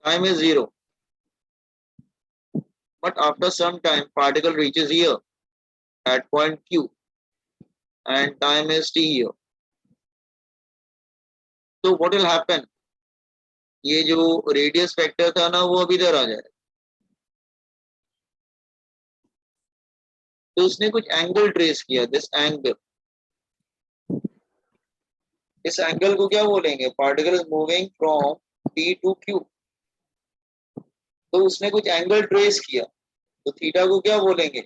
time is 0, but after some time particle reaches here at point Q and time is t here. So what will happen? ये जो radius factor था ना वो अभी इधर आ जाए, तो उसने कुछ एंगल ट्रेस किया, दिस एंगल, इस एंगल को क्या बोलेंगे? Particle is moving from P to Q, तो उसने कुछ एंगल ट्रेस किया, तो थीटा को क्या बोलेंगे?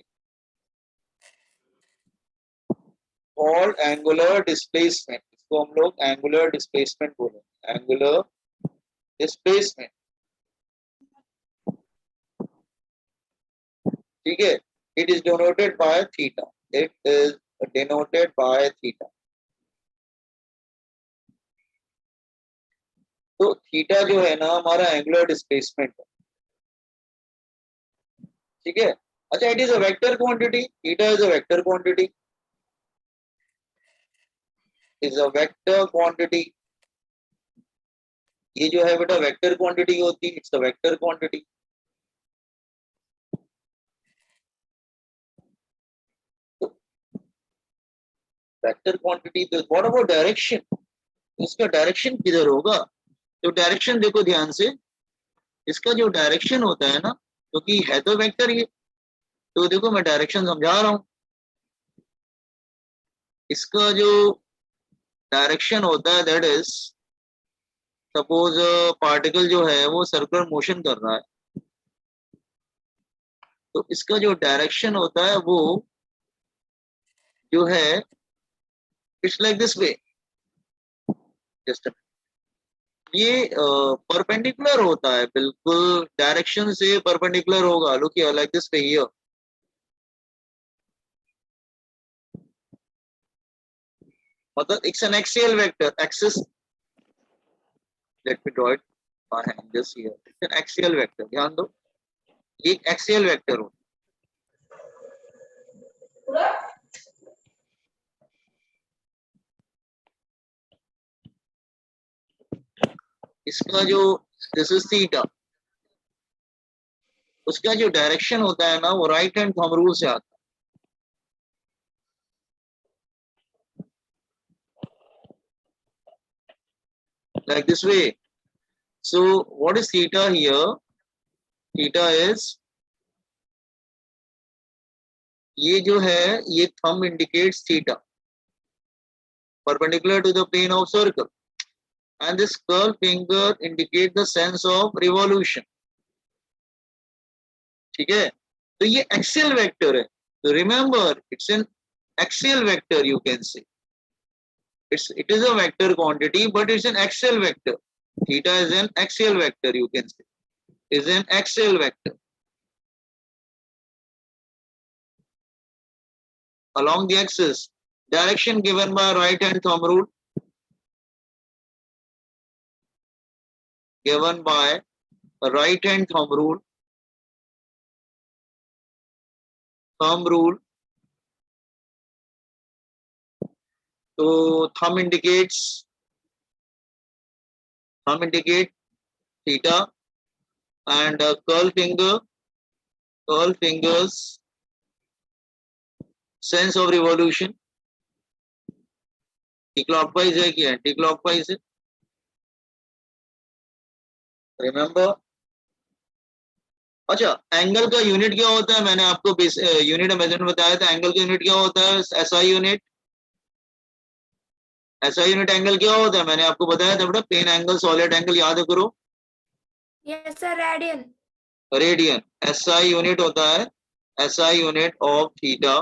कॉल्ड एंगुलर डिस्प्लेसमेंट, इसको हम लोग एंगुलर डिस्प्लेसमेंट बोलेंगे, एंगुलर डिस्प्लेसमेंट। ठीक है, it is denoted by theta, it is denoted by theta. तो थीटा जो है ना हमारा एंगुलर डिस्प्लेसमेंट है। ठीक है, अच्छा, it is a vector quantity, theta is a vector quantity, is a vector quantity. ये जो है बेटा वेक्टर क्वांटिटी होती है, it's a vector quantity. Vector quantity, तो व्हाट अबाउट डायरेक्शन? इसका डायरेक्शन किधर होगा? तो डायरेक्शन देखो ध्यान से, इसका जो डायरेक्शन होता है ना, क्योंकि है तो वेक्टर ये, तो देखो मैं डायरेक्शन समझा रहा हूं। इसका जो डायरेक्शन होता है दैट इज, सपोज पार्टिकल जो है वो सर्कुलर मोशन कर रहा है, तो इसका जो डायरेक्शन होता है वो जो है it's like this way, just ये परपेंडिकुलर होता है, बिल्कुल डायरेक्शन से परपेंडिकुलर होगा। Look here, like this way here, मतलब it's an axial vector, axis, let me draw it by hand just here, it's an axial vector, ध्यान दो, ये एक एक्सियल वेक्टर होता है। इसका जो दिस इज थीटा, उसका जो डायरेक्शन होता है ना वो राइट हैंड थंब रूल से आता है, like this way. So what is theta here? Theta is, ये जो है ये thumb indicates theta perpendicular to the plane of circle, and this curved finger indicate the sense of revolution। ठीक है, तो ये एक्सियल वेक्टर है, तो remember it's an axial vector, you can say it is a vector quantity but it's an axial vector, theta is an axial vector, you can say is an axial vector along the axis, direction given by right hand thumb rule, given by right hand thumb rule, thumb rule। तो thumb indicates theta, and curl fingers sense of revolution, clockwise है कि anti clockwise है, remember. अच्छा, angle का unit क्या होता है? मैंने आपको यूनिट मेजरमेंट बताया था, एंगल का यूनिट क्या होता है? SI unit. SI unit angle क्या होता है? मैंने आपको बताया था बेटा, प्लेन एंगल, सॉलिड एंगल, याद करो। Yes sir, radian. Radian SI unit होता है, SI unit of theta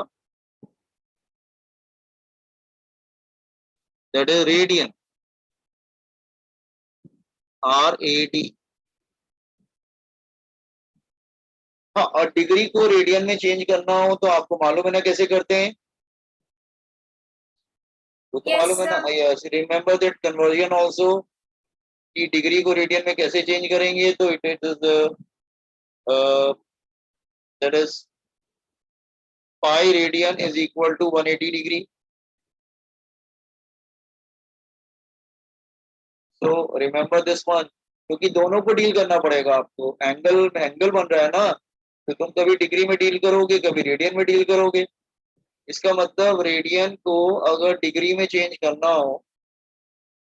that is radian, RAD। हाँ, और डिग्री को रेडियन में चेंज करना हो तो आपको मालूम है ना कैसे करते हैं? वो तो मालूम है ना। Yes, remember that conversion also, कि डिग्री को रेडियन में कैसे चेंज करेंगे, तो it is that is pi radian is equal to 180 degree. So remember this one, क्योंकि दोनों को डील करना पड़ेगा आपको। एंगल एंगल बन रहा है ना, तो तुम कभी डिग्री में डील करोगे, कभी रेडियन में डील करोगे। इसका मतलब रेडियन को अगर डिग्री में चेंज करना हो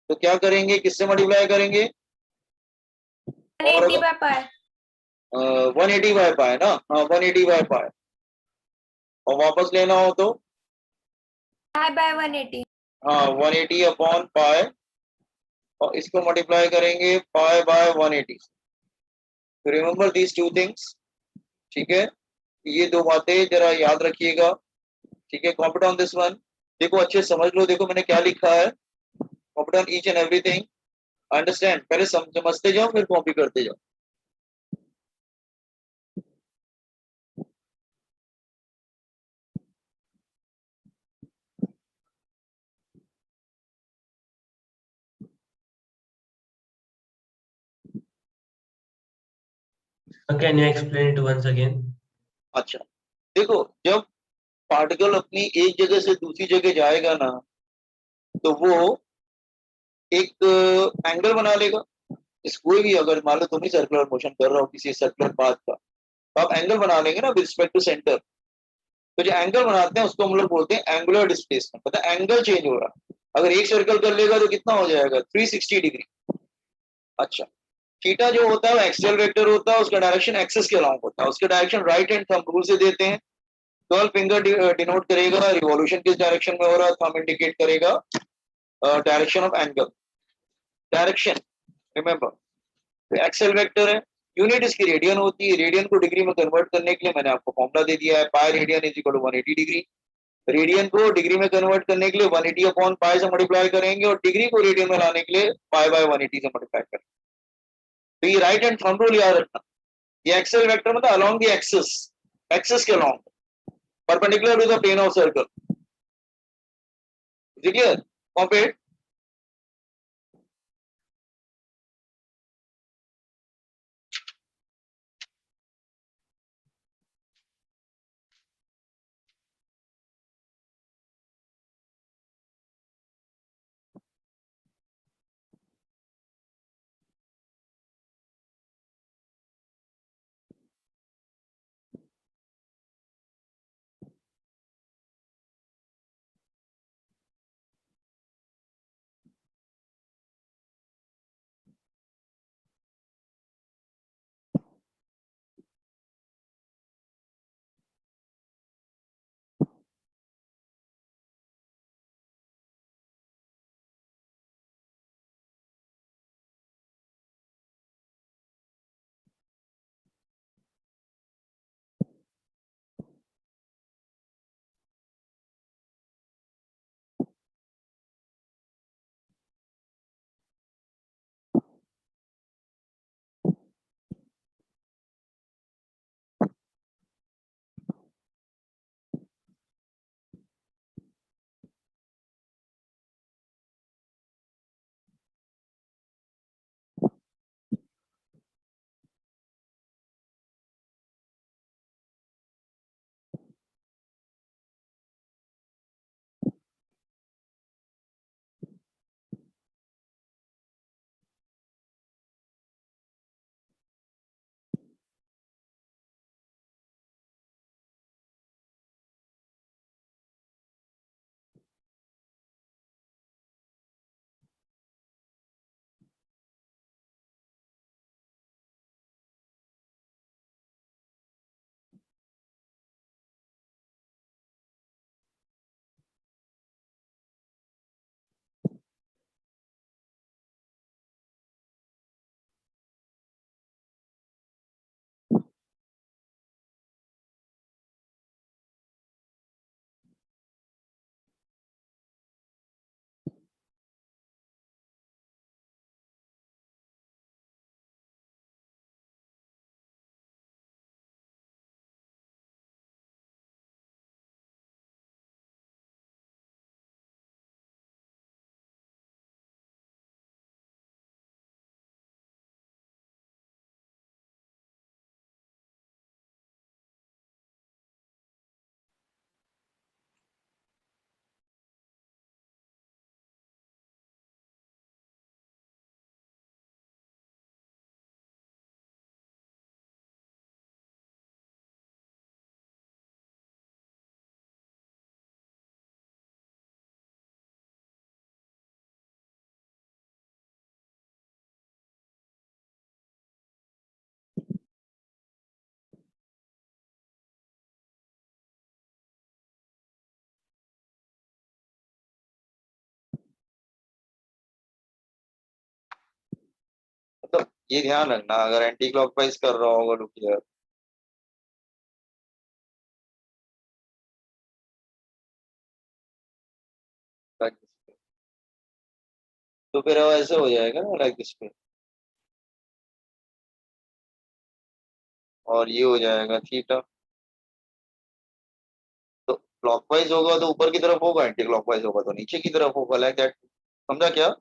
तो क्या करेंगे, किससे मल्टीप्लाई करेंगे? और 180 by pi. 180 बाय पाए ना, हाँ 180 बाय पाए। और वापस लेना हो तो Pi by 180. हाँ 180 अपॉन पाए, और इसको मल्टीप्लाई करेंगे पाए बाय 180। तो रिमेंबर दीज टू थिंग्स, ठीक है। ये दो बातें जरा याद रखिएगा, ठीक है। कॉपी डाउन दिस वन, देखो अच्छे समझ लो, देखो मैंने क्या लिखा है, copy down each and everything, understand. पहले समझते जाओ फिर कॉपी करते जाओ। Can you explain it once again? अच्छा, देखो जब पार्टिकल अपनी एक जगह से दूसरी जगह जाएगा ना, तो वो एक एंगल बना लेगा। इस कोई भी, अगर मान लो तुम ही सर्कुलर मोशन कर रहा हो किसी सर्कुलर पाथ का, तो आप एंगल बना लेंगे ना विद रिस्पेक्ट टू सेंटर। तो जो एंगल बनाते हैं उसको हम लोग बोलते हैं एंगुलर डिस्प्लेसमेंट, मतलब एंगल चेंज हो रहा है। अगर एक सर्कल कर लेगा तो कितना हो जाएगा, 360 डिग्री। अच्छा, थीटा जो होता है वो एक्सियल वेक्टर होता है, उसका डायरेक्शन एक्सिस के अलाउंग होता है, उसके direction right and thumb rule से देते हैं। 12 फिंगर डिनोट करेगा रिवॉल्यूशन किस डायरेक्शन में हो रहा है, थंब इंडिकेट करेगा direction of angle. Direction remember axial vector है, यूनिट इसकी रेडियन होती है। रेडियन को डिग्री में कन्वर्ट करने के लिए मैंने आपको फॉर्मूला दे दिया है, pi radian is equal to 180 degree. Radian को डिग्री में कन्वर्ट करने के लिए 180 अपॉन पाई से मल्टीप्लाई करेंगे, और डिग्री को रेडियन में लाने के लिए पाई बाय 180 से मल्टीप्लाई करेंगे। तो ये राइट हैंड थंब रूल याद रखना। ये एक्सेल वेक्टर मतलब अलोंग द एक्सिस, एक्सिस के along, perpendicular to the plane of circle. Clear? Copy ये ध्यान रखना, अगर एंटी क्लॉकवाइज कर रहा होगा न्यूक्लियर तो फिर वो ऐसे हो जाएगा ना, लाइक दिस पे, और ये हो जाएगा थीटा। तो क्लॉकवाइज होगा तो ऊपर की तरफ होगा, एंटी क्लॉकवाइज होगा तो नीचे की तरफ होगा, लाइक दैट। समझा क्या?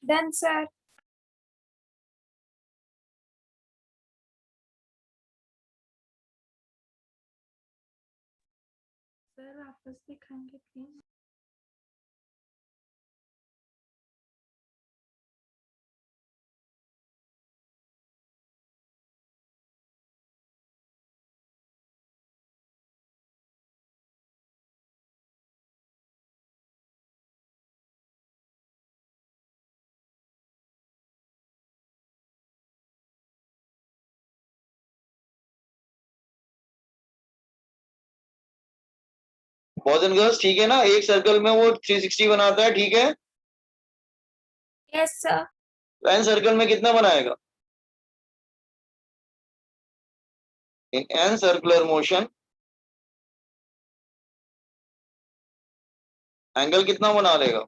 Done, sir. सर वापस दिखाएंगे प्लीज। बॉयज एंड गर्ल्स ठीक है ना, एक सर्कल में वो 360 बनाता है, ठीक है? Yes, sir. एन सर्कल में कितना बनाएगा? In an circular motion angle कितना बना लेगा?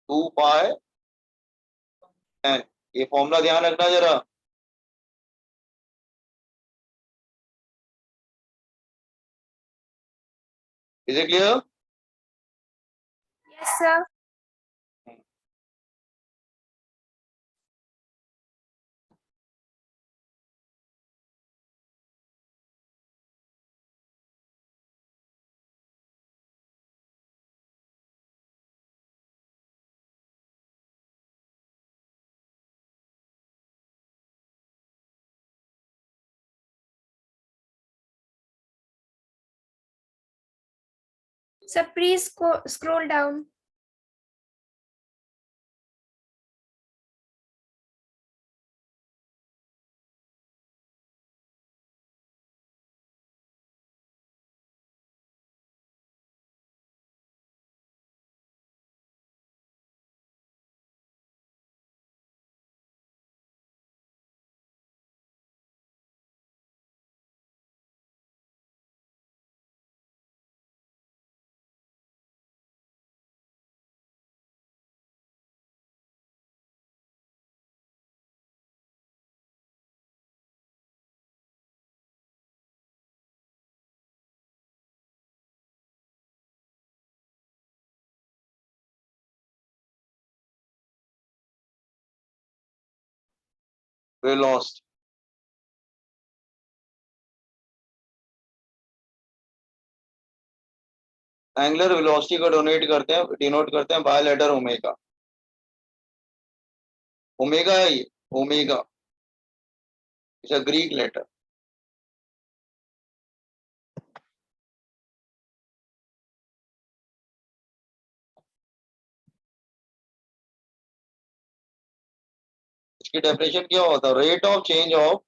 2 पाई एन। ये फॉर्मूला ध्यान रखना जरा। Is it clear? Yes, sir. Sir, please scroll down. वे लॉस्ट। एंगुलर वेलोसिटी को डिनोट करते हैं बाय लेटर ओमेगा। ओमेगा है ये, omega is a Greek letter. इसकी डेफिनेशन क्या होता है? Rate of change of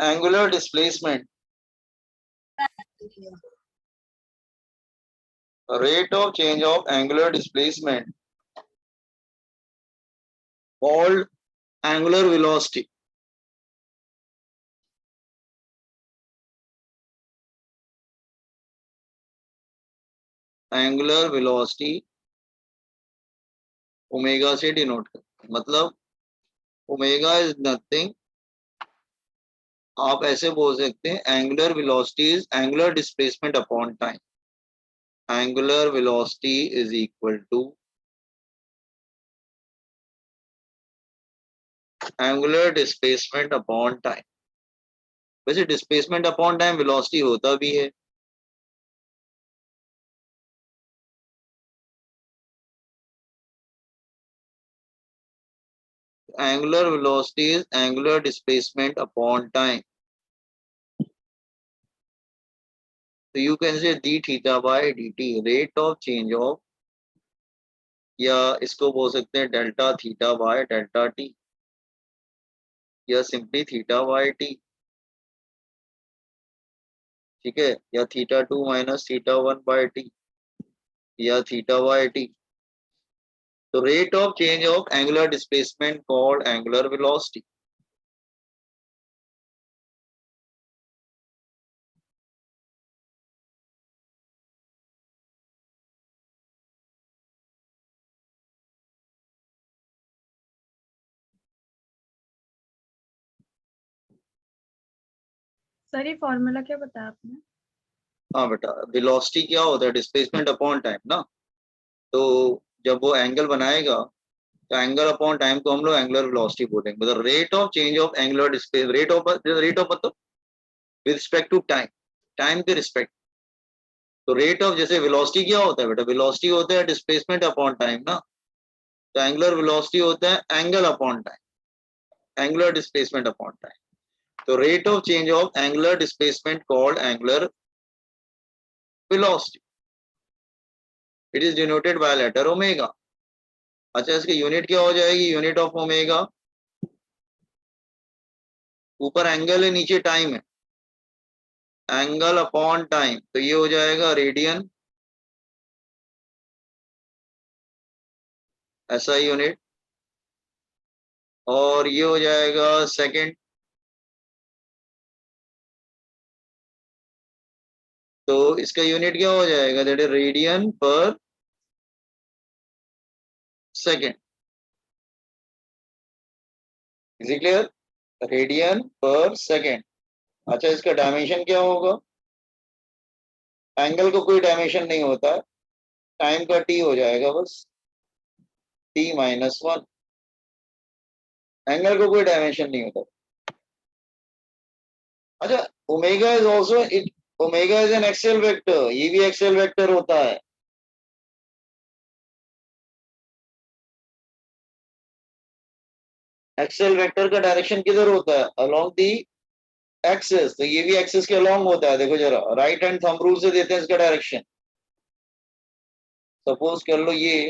angular displacement rate of change of angular displacement called angular velocity. Angular velocity omega से डिनोट कर, मतलब ओमेगा इज नथिंग, आप ऐसे बोल सकते हैं angular velocity is angular displacement upon time. Angular velocity is equal to angular displacement upon time. वैसे displacement upon time velocity होता भी है. Angular velocity is angular displacement upon time. So you can say d theta by dt, rate of change of, या इसको बोल सकते हैं delta theta by delta t, या सिंपली थीटा बाय टी. ठीक है, या theta 2 minus theta 1 by T, या थीटा बाय टी. तो rate of change of angular displacement called angular velocity. Sir ये फॉर्मूला क्या बताया आपने? हाँ बेटा, वेलोसिटी क्या होता है? डिस्प्लेसमेंट अपॉन टाइम ना. तो जब वो एंगल बनाएगा तो एंगल अपॉन टाइम को हम लोग एंगुलर वेलोसिटी बोलेंगे. मतलब rate of change of angular displace, rate of मतलब with respect to time, time के रिस्पेक्ट. तो रेट ऑफ, जैसे वेलोसिटी क्या होता है बेटा? वेलोसिटी होता है डिस्प्लेसमेंट अपॉन टाइम ना. तो एंगुलर वेलोसिटी होता है angle upon time, angular displacement upon time. तो rate of change of angular displacement called angular velocity. It is denoted by letter omega. अच्छा, इसकी यूनिट क्या हो जाएगी? यूनिट ऑफ ओमेगा, ऊपर एंगल है नीचे टाइम है, एंगल अपॉन टाइम, तो ये हो जाएगा रेडियन, ऐसा यूनिट. और ये हो जाएगा सेकंड. तो इसका यूनिट क्या हो जाएगा? दैट इज रेडियन पर second. Is it clear? Radian पर सेकंड. अच्छा, इसका डायमेंशन क्या होगा? एंगल को कोई डायमेंशन नहीं होता है, टाइम का टी हो जाएगा बस, टी माइनस 1. एंगल को कोई डायमेंशन नहीं होता. अच्छा, omega is also it, omega is an axial vector, ये भी एक्सेल वेक्टर होता है. एक्सेल वेक्टर का डायरेक्शन किधर होता है? Along the axis. तो ये भी एक्सिस के अलोंग होता है. देखो जरा, राइट हैंड थंब रूल से देते हैं इसका डायरेक्शन. सपोज कर लो ये,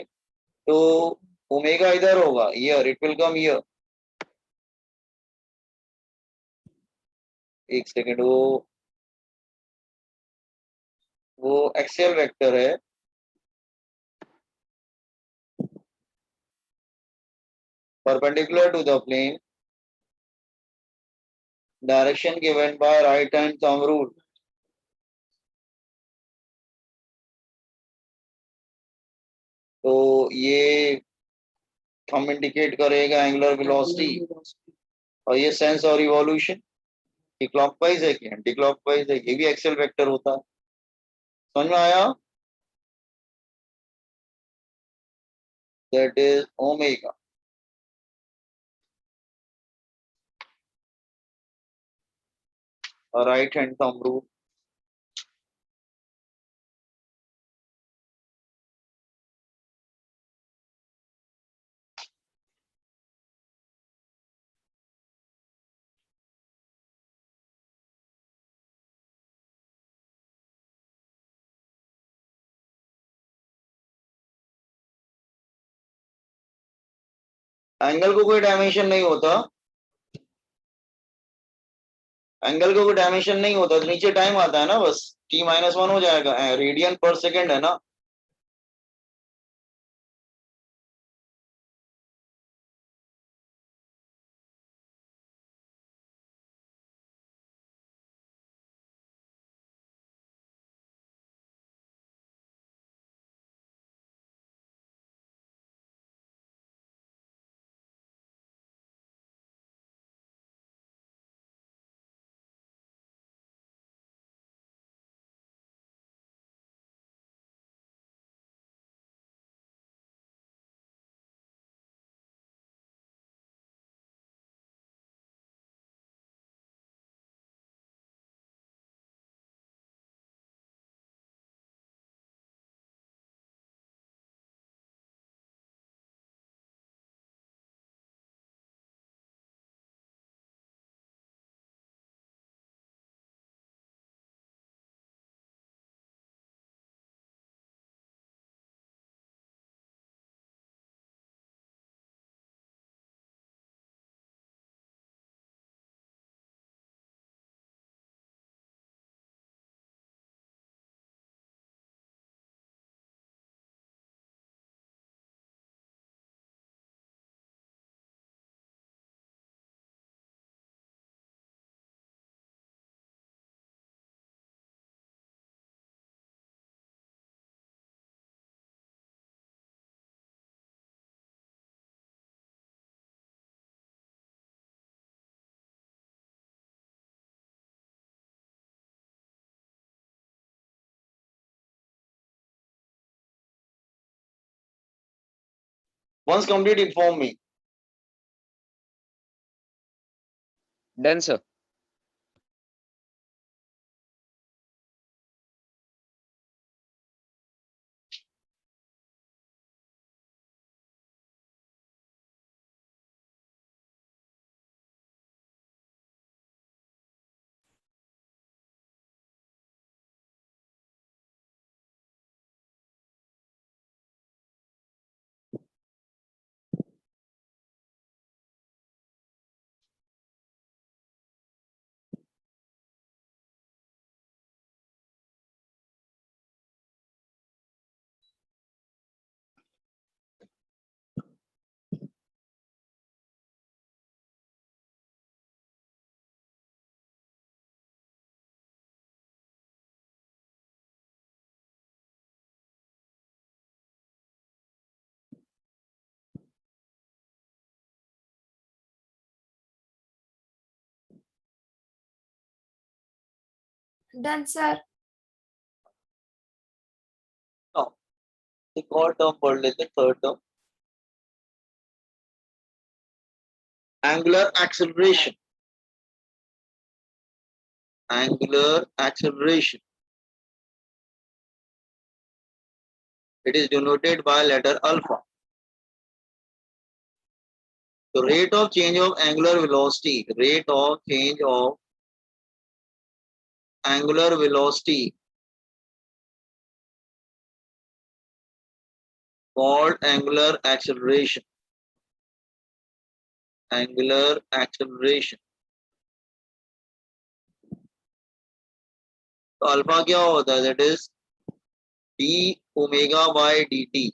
तो ओमेगा इधर होगा, here it will come here. एक सेकेंड, वो एक्सेल वेक्टर है. Perpendicular to the plane, direction given by right hand thumb rule. तो ये थंब इंडिकेट करेगा एंगुलर वेलोसिटी, और ये सेंस और रिवॉल्यूशन. ये क्लॉकवाइज है कि एंटी क्लॉकवाइज है? ये भी एक्सेल वेक्टर होता है. समझ में आया? That is omega. Right hand thumb rule. Angle को कोई डायमेंशन नहीं होता, एंगल को कोई डायमेंशन नहीं होता, तो नीचे टाइम आता है ना, बस t माइनस 1 हो जाएगा. रेडियन पर सेकेंड है ना, Once complete, inform me. Done, sir. Done, sir. Now, एक और टर्म पढ़ लेते, third term, angular acceleration. Angular acceleration. It is denoted by letter alpha. The rate of change of angular velocity, rate of change of angular velocity called angular acceleration. Angular acceleration. तो alpha क्या होता है? That is D omega by D T,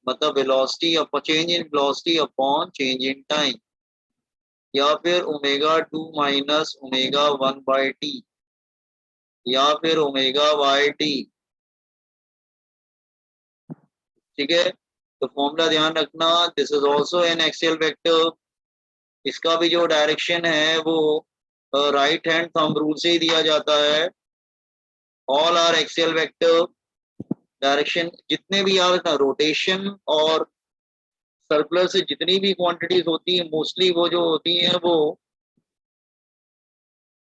मतलब velocity up change in velocity upon change in time, या फिर omega 2 minus omega 1 by T, या फिर omega by t. ठीक है, तो फॉर्मूला ध्यान रखना, this is also an axial vector. इसका भी जो डायरेक्शन है वो राइट हैंड थंब रूल से ही दिया जाता है। All are axial vector. Direction जितने भी आप रोटेशन और सर्कुलर से जितनी भी क्वांटिटीज होती है, मोस्टली वो जो होती हैं वो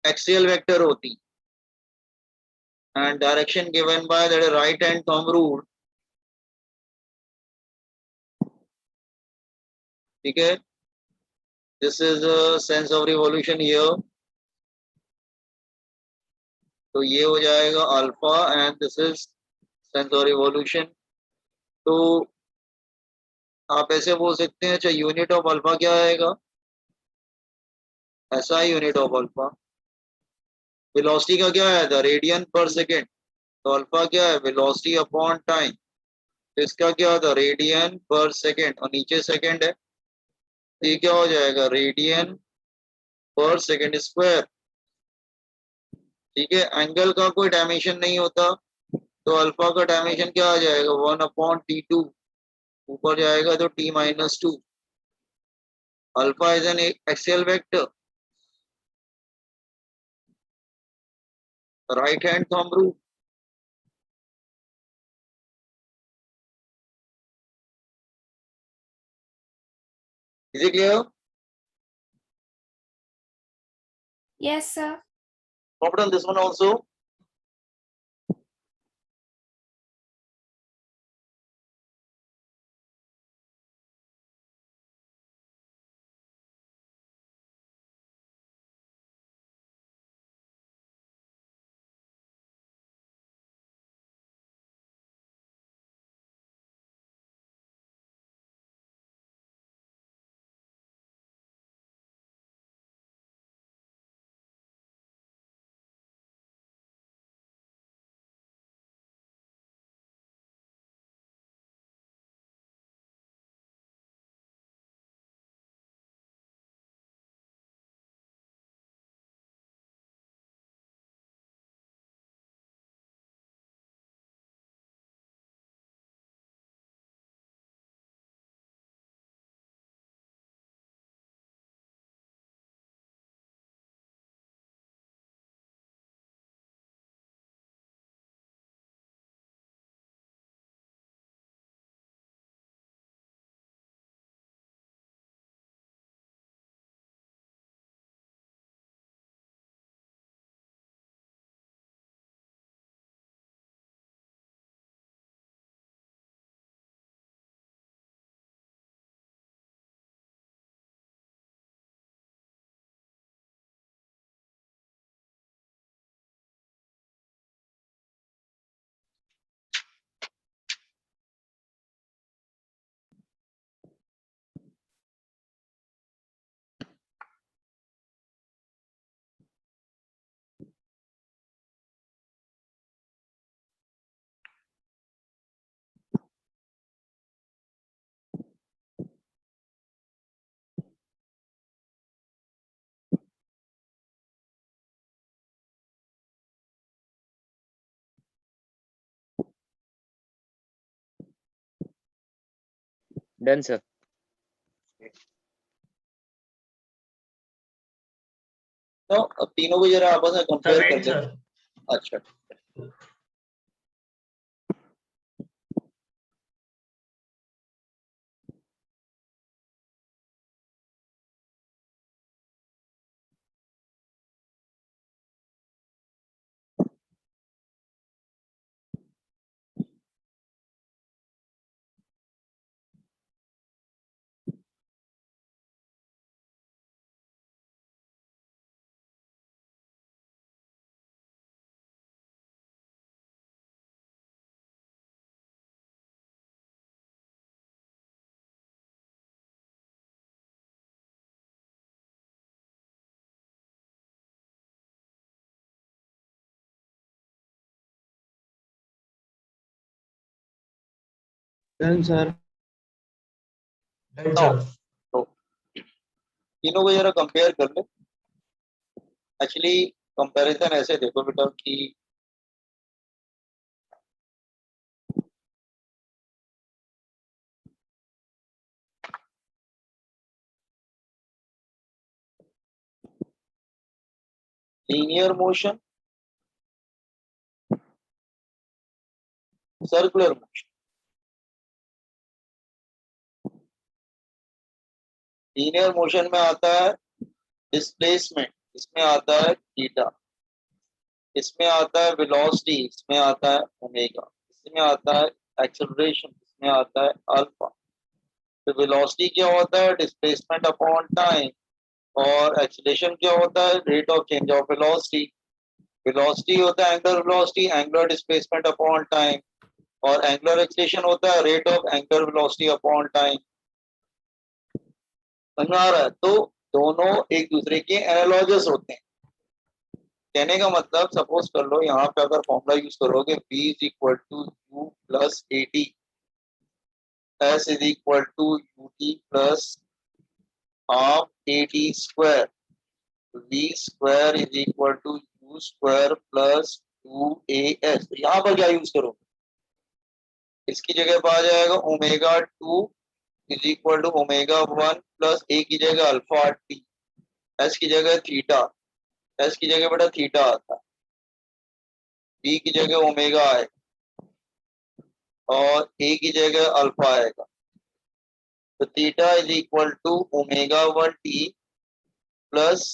एक्सियल वेक्टर होती, and direction given by that right hand thumb rule. ठीक है, this is sense of revolution here, तो ये हो जाएगा alpha and this is sense of revolution. तो आप ऐसे बोल सकते हैं, अच्छा यूनिट ऑफ अल्फा क्या आएगा? ऐसा ही यूनिट ऑफ अल्फा। वेलोसिटी का क्या आया था? रेडियन पर सेकेंड। तो अल्फा क्या है? Velocity upon time. तो इसका क्या था? रेडियन पर सेकेंड, और नीचे सेकेंड है, तो ये क्या हो जाएगा? रेडियन पर सेकेंड स्क्वायर। ठीक है, एंगल का कोई डायमेंशन नहीं होता, तो अल्फा का डायमेंशन क्या आ जाएगा? 1/T2, ऊपर जाएगा तो T-2। Alpha is an axial vector, right hand thumb rule. Is it clear? Yes, sir. Copy on this one also. Done, sir. तो अब तीनों को जरा आपस में Sir, कंपेयर कर wait, ले। sir. अच्छा, Done, sir. Done, तो sir. तीनों को जरा कंपेयर कर ले। एक्चुअली कंपैरिजन ऐसे देखो बेटा कि linear motion, circular motion. Linear motion में आता है डिस्प्लेसमेंट, इसमें आता है थीटा, इसमें आता है वेलोसिटी, इसमें आता है ओमेगा, इसमें आता है एक्सेलरेशन, इसमें आता है अल्फा। तो वेलोसिटी क्या होता है? डिस्प्लेसमेंट अपॉन टाइम, और एक्सेलरेशन क्या होता है? Rate of change of velocity. Velocity होता है angular velocity, angular displacement upon time, और एंगुलर एक्सेलरेशन होता है rate of angular velocity upon time. समझ में आ रहा है? तो दोनों एक दूसरे के एनालॉगस होते हैं। कहने का मतलब, सपोज कर लो यहाँ पे अगर फॉर्मूला यूज करोगे v is equal to u plus a t, s is equal to u t plus half a t square, v square is equal to u square plus 2as। तो यहाँ पर क्या use करोगे? इसकी जगह पर आ जाएगा omega 2 is equal to omega 1 plus A की जगह अल्फा टी, एस की जगह थीटा, एस की जगह बेटा थीटा आता है, बी की जगह ओमेगा आएगा और ए की जगह अल्फा आएगा। तो theta is equal to omega 1 T plus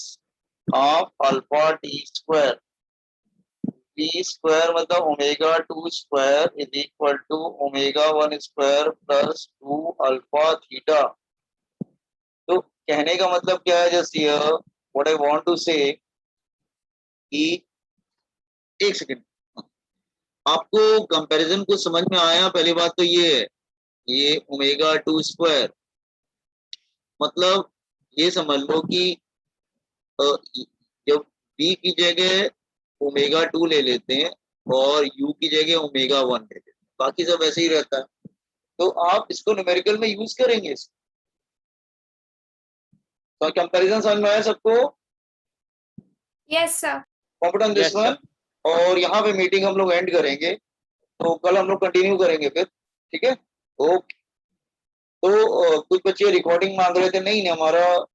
half alpha T square, T square मतलब omega 2 square is equal to omega 1 square plus 2 alpha theta. तो कहने का मतलब क्या है? Just here what I want to say कि एक सेकंड, आपको कंपैरिजन को समझ में आया? पहली बात तो ये है, ये ओमेगा 2 स्क्वायर मतलब ये समझ लो कि जब बी की जगह ओमेगा 2 ले लेते हैं और यू की जगह ओमेगा 1 ले लेते हैं, बाकी सब ऐसे ही रहता है। तो आप इसको न्यूमेरिकल में यूज करेंगे इसको। तो कंपैरिजन समझ में आया सबको? Yes, sir. Competent this Yes, sir. One. और यहाँ पे मीटिंग हम लोग एंड करेंगे, तो कल हम लोग कंटिन्यू करेंगे फिर, ठीक है? ओके। तो कुछ बच्चे रिकॉर्डिंग मांग रहे थे, नहीं हमारा